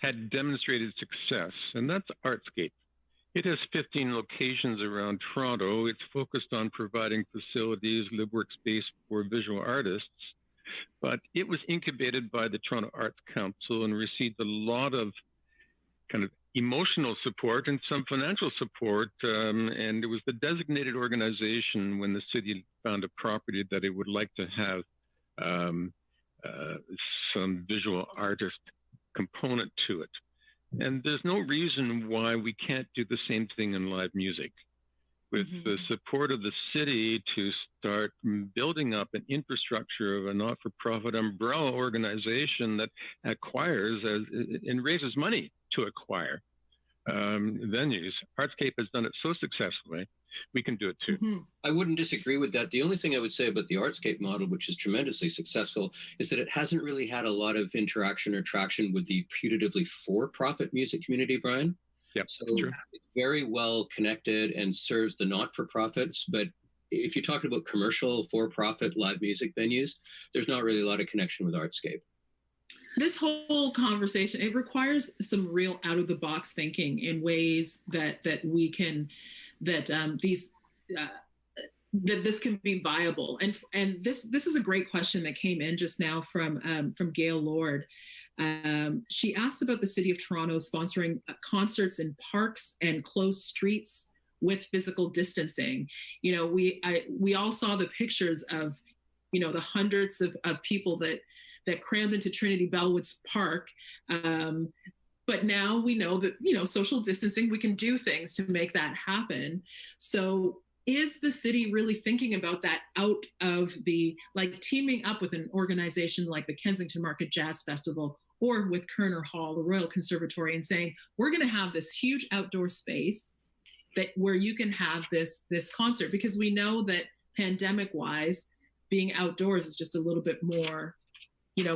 had demonstrated success, and that's Artscape. It has 15 locations around Toronto. It's focused on providing facilities, live workspace for visual artists, but it was incubated by the Toronto Arts Council and received a lot of kind of emotional support and some financial support, and it was the designated organization when the city found a property that it would like to have some visual artist component to it. And there's no reason why we can't do the same thing in live music. With the support of the city to start building up an infrastructure of a not-for-profit umbrella organization that acquires and raises money to acquire venues. Artscape has done it so successfully, we can do it too. I wouldn't disagree with that. The only thing I would say about the Artscape model, which is tremendously successful, is that it hasn't really had a lot of interaction or traction with the putatively for-profit music community, Brian. Yep, so it's very well connected and serves the not-for-profits. But if you're talking about commercial, for-profit live music venues, there's not really a lot of connection with Artscape. This whole conversation, it requires some real out-of-the-box thinking in ways that we can, that this can be viable. And this is a great question that came in just now from Gail Lord. She asked about the City of Toronto sponsoring concerts in parks and closed streets with physical distancing. We all saw the pictures of, the hundreds of people that crammed into Trinity Bellwoods Park. But now we know that, social distancing, we can do things to make that happen. So is the city really thinking about that out of the, teaming up with an organization like the Kensington Market Jazz Festival or with Kerner Hall, the Royal Conservatory, and saying, we're going to have this huge outdoor space where you can have this concert, because we know that pandemic-wise, being outdoors is just a little bit more,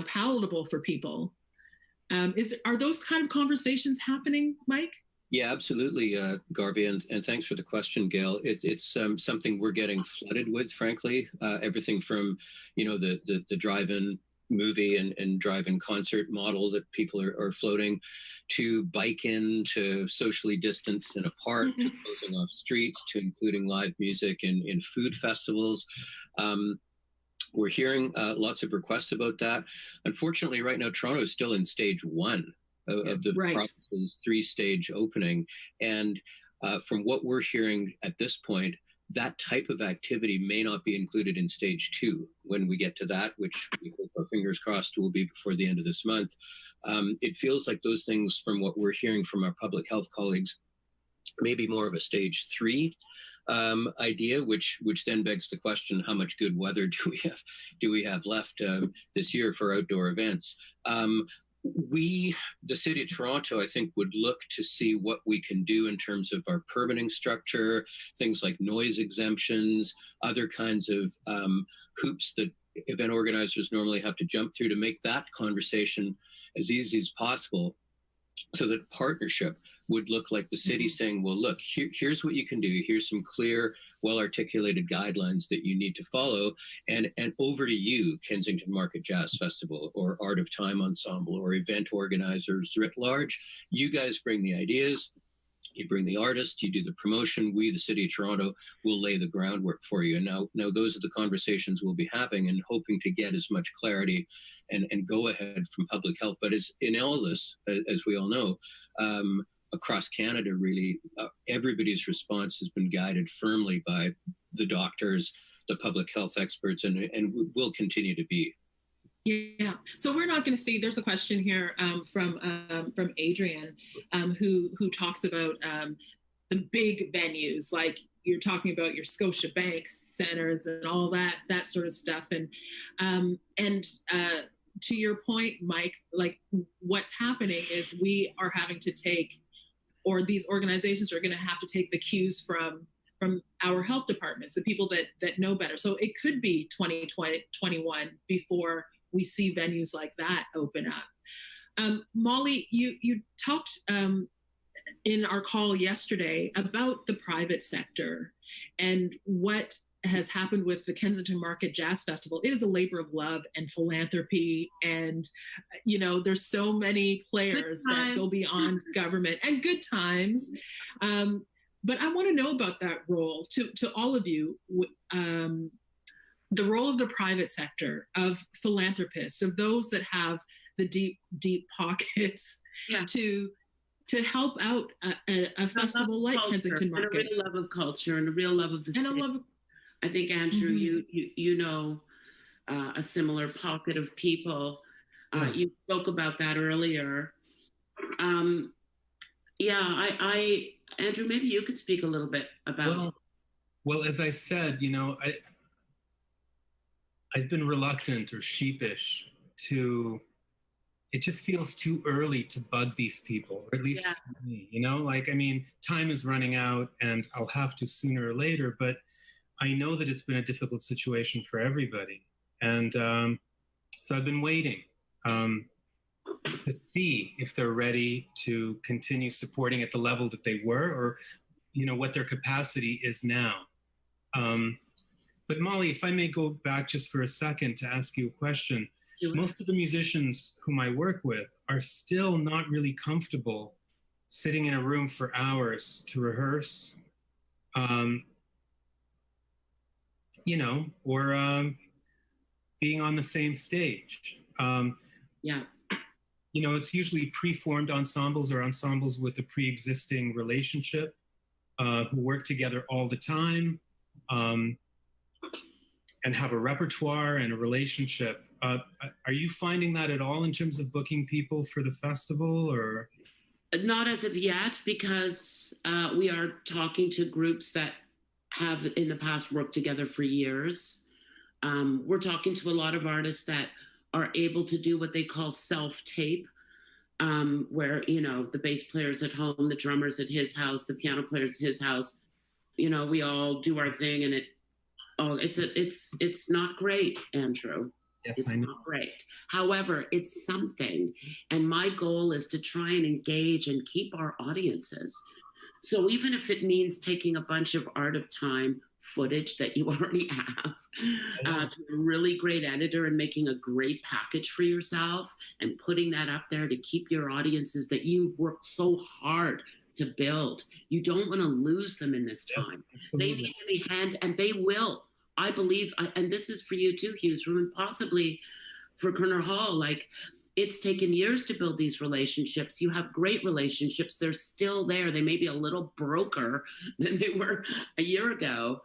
palatable for people. Are those kind of conversations happening, Mike? Yeah, absolutely, Garvia, and thanks for the question, Gail. It's something we're getting flooded with, frankly. Everything from, the drive-in movie and drive-in concert model that people are floating, to bike-in, to socially distanced in a park, to closing off streets, to including live music in food festivals. We're hearing lots of requests about that. Unfortunately, right now, Toronto is still in stage 1 of the province's 3-stage opening. And from what we're hearing at this point, that type of activity may not be included in stage 2 when we get to that, which we hope, our fingers crossed, will be before the end of this month. It feels like those things, from what we're hearing from our public health colleagues, maybe more of a stage 3 idea, which then begs the question: how much good weather do we have left this year for outdoor events? The City of Toronto, I think, would look to see what we can do in terms of our permitting structure, things like noise exemptions, other kinds of hoops that event organizers normally have to jump through to make that conversation as easy as possible, so that partnership would look like the city saying, well, look, here's what you can do. Here's some clear, well-articulated guidelines that you need to follow. And over to you, Kensington Market Jazz Festival or Art of Time Ensemble or event organizers writ large. You guys bring the ideas. You bring the artist, you do the promotion. We, the City of Toronto, will lay the groundwork for you. And now those are the conversations we'll be having and hoping to get as much clarity and go ahead from public health. But as in all this, as we all know, across Canada, really, everybody's response has been guided firmly by the doctors, the public health experts, and will continue to be. Yeah. So we're not going to see. There's a question here from Adrian, who talks about the big venues, like you're talking about your Scotiabank centers and all that sort of stuff. And to your point, Mike, like what's happening is we are having to take, or these organizations are going to have to take the cues from our health departments, the people that know better. So it could be 2021 before we see venues like that open up. Molly, you talked in our call yesterday about the private sector and what has happened with the Kensington Market Jazz Festival. It is a labor of love and philanthropy. And, there's so many players that go beyond government and good times. But I want to know about that role to all of you. The role of the private sector, of philanthropists, of those that have the deep pockets to help out a festival like culture, Kensington Market. And a real love of culture and a real love of the city. I think, Andrew, you know a similar pocket of people. You spoke about that earlier. Andrew, maybe you could speak a little bit about. Well, as I said, I've been reluctant or sheepish to, it just feels too early to bug these people, or at least for me, time is running out and I'll have to sooner or later, but I know that it's been a difficult situation for everybody. And so I've been waiting to see if they're ready to continue supporting at the level that they were, or, what their capacity is now. But Molly, if I may go back just for a second to ask you a question. Sure. Most of the musicians whom I work with are still not really comfortable sitting in a room for hours to rehearse, or being on the same stage. It's usually pre-formed ensembles or ensembles with a pre-existing relationship who work together all the time. And have a repertoire and a relationship. Are you finding that at all in terms of booking people for the festival, or? Not as of yet, because we are talking to groups that have in the past worked together for years. We're talking to a lot of artists that are able to do what they call self-tape, where, the bass player's at home, the drummer's at his house, the piano player's at his house. We all do our thing, and it's not great, Andrew. Yes, it's I know. Not great. However, it's something. And my goal is to try and engage and keep our audiences. So even if it means taking a bunch of Art of Time footage that you already have to a really great editor and making a great package for yourself and putting that up there to keep your audiences that you worked so hard to build. You don't want to lose them in this time. They need to be and they will. I believe, and this is for you too, Hughes, and possibly for Kerner Hall, like it's taken years to build these relationships. You have great relationships. They're still there. They may be a little broker than they were a year ago,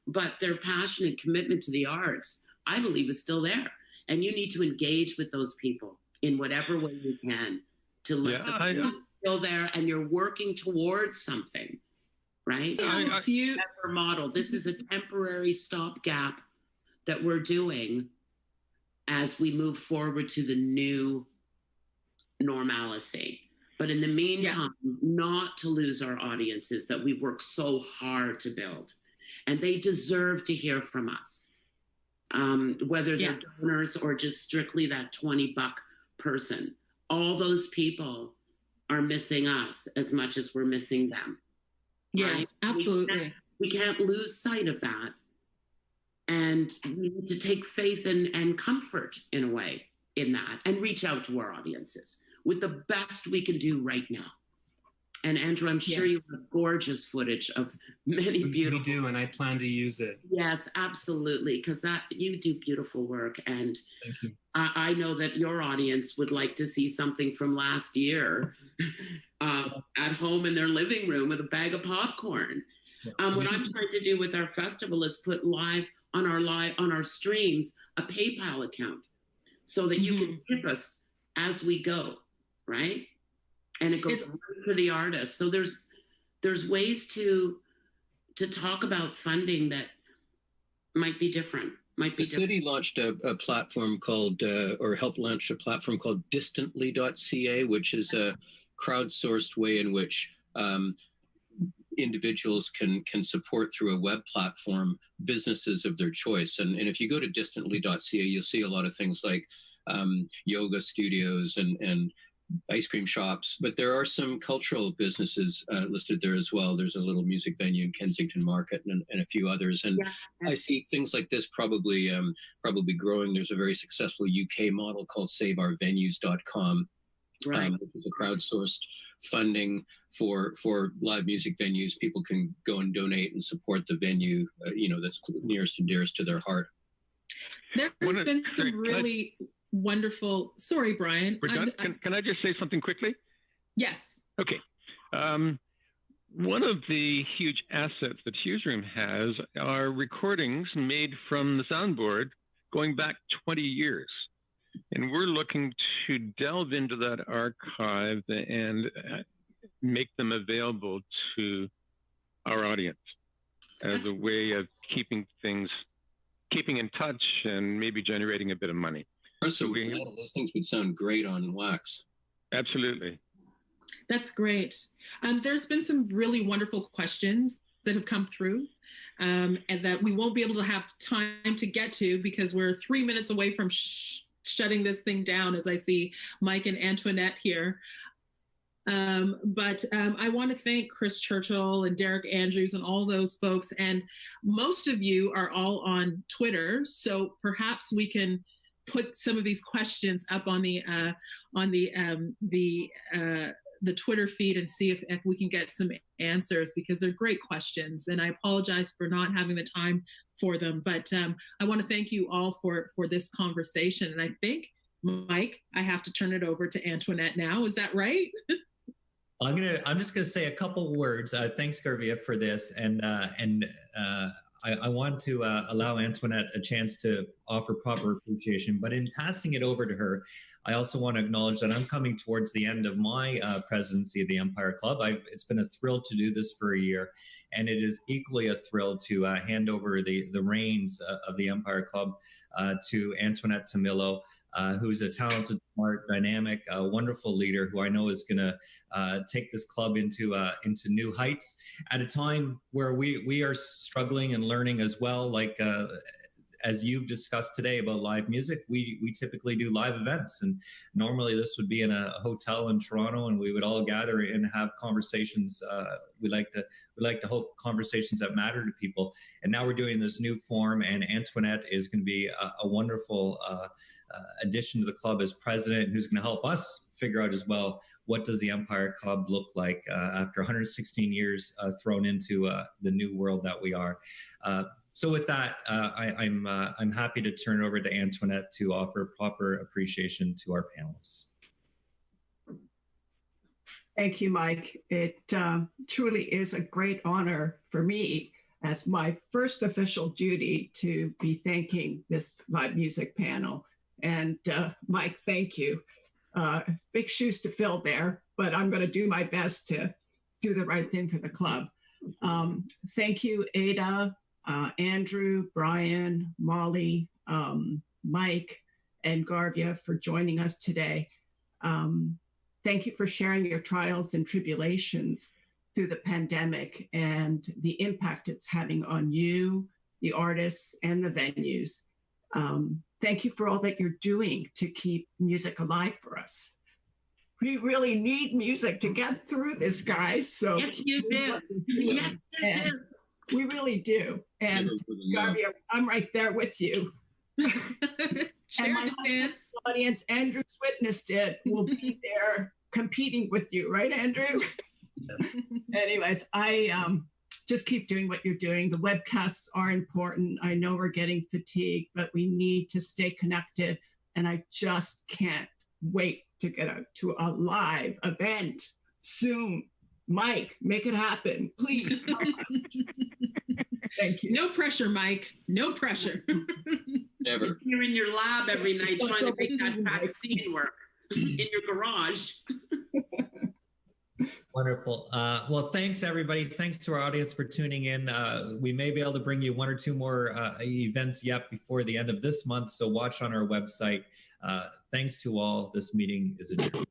but their passion and commitment to the arts, I believe, is still there. And you need to engage with those people in whatever way you can to let them know still there, and you're working towards something. right? Model. This is a temporary stopgap that we're doing as we move forward to the new normalcy. But in the meantime, not to lose our audiences that we've worked so hard to build. And they deserve to hear from us, whether they're donors or just strictly that $20 person. All those people are missing us as much as we're missing them. Yes, right? absolutely. We can't lose sight of that. And we need to take faith and comfort in a way in that and reach out to our audiences with the best we can do right now. And Andrew, I'm sure you have gorgeous footage of many beautiful. We do, and I plan to use it. Yes, absolutely, because you do beautiful work, and thank you. I know that your audience would like to see something from last year at home in their living room with a bag of popcorn. What I'm trying to do with our festival is put live on our streams a PayPal account, so that you can tip us as we go, right? And it goes right to the artist. So there's ways to talk about funding that might be different. The city launched a platform called, or helped launch a platform called distantly.ca, which is a crowdsourced way in which individuals can support through a web platform businesses of their choice. And if you go to distantly.ca, you'll see a lot of things like yoga studios and ice cream shops, but there are some cultural businesses listed there as well. There's a little music venue in Kensington Market and a few others. And I see things like this probably growing. There's a very successful UK model called saveourvenues.com, which is a crowdsourced funding for live music venues. People can go and donate and support the venue, that's nearest and dearest to their heart. There's been some really wonderful. Sorry, Brian. Can I just say something quickly? Yes. Okay. One of the huge assets that Hughes Room has are recordings made from the soundboard going back 20 years. And we're looking to delve into that archive and make them available to our audience as a way of keeping in touch and maybe generating a bit of money. So a lot of those things would sound great on wax. Absolutely. That's great. There's been some really wonderful questions that have come through and that we won't be able to have time to get to because we're 3 minutes away from shutting this thing down, as I see Mike and Antoinette here. But I want to thank Chris Churchill and Derek Andrews and all those folks. And most of you are all on Twitter, so perhaps we can put some of these questions up on the Twitter feed and see if we can get some answers, because they're great questions. And I apologize for not having the time for them. But I want to thank you all for this conversation. And I think, Mike, I have to turn it over to Antoinette now. Is that right? I'm just gonna say a couple words. Thanks, Garvia, for this, and I want to allow Antoinette a chance to offer proper appreciation. But in passing it over to her, I also want to acknowledge that I'm coming towards the end of my presidency of the Empire Club. It's been a thrill to do this for a year, and it is equally a thrill to hand over the reins of the Empire Club to Antoinette Tamillo, who's a talented, smart, dynamic, wonderful leader who I know is going to take this club into new heights at a time where we are struggling and learning as well. Like as you've discussed today about live music, we typically do live events, and normally this would be in a hotel in Toronto, and we would all gather and have conversations. We like to hold conversations that matter to people, and now we're doing this new form. And Antoinette is going to be a wonderful addition to the club as president, who's going to help us figure out as well, what does the Empire Club look like after 116 years thrown into the new world that we are. So with that, I'm happy to turn it over to Antoinette to offer proper appreciation to our panelists. Thank you, Mike. It truly is a great honor for me as my first official duty to be thanking this live music panel. And Mike, thank you. Big shoes to fill there, but I'm going to do my best to do the right thing for the club. Thank you, Ada, Andrew, Brian, Molly, Mike, and Garvia for joining us today. Thank you for sharing your trials and tribulations through the pandemic and the impact it's having on you, the artists, and the venues. Thank you for all that you're doing to keep music alive for us. We really need music to get through this, guys. So yes, you do. Yes, you do. We really do. And Garvia, I'm right there with you. And my audience, Andrew's witnessed it, will be there competing with you, right, Andrew? Yes. Anyways, I just keep doing what you're doing. The webcasts are important. I know we're getting fatigued, but we need to stay connected. And I just can't wait to get to a live event soon. Mike, make it happen, please. Thank you. No pressure, Mike. No pressure. Never. You're in your lab every night trying to make that vaccine work in your garage. Wonderful. Well, thanks, everybody. Thanks to our audience for tuning in. We may be able to bring you one or two more events yet before the end of this month, so watch on our website. Thanks to all. This meeting is adjourned.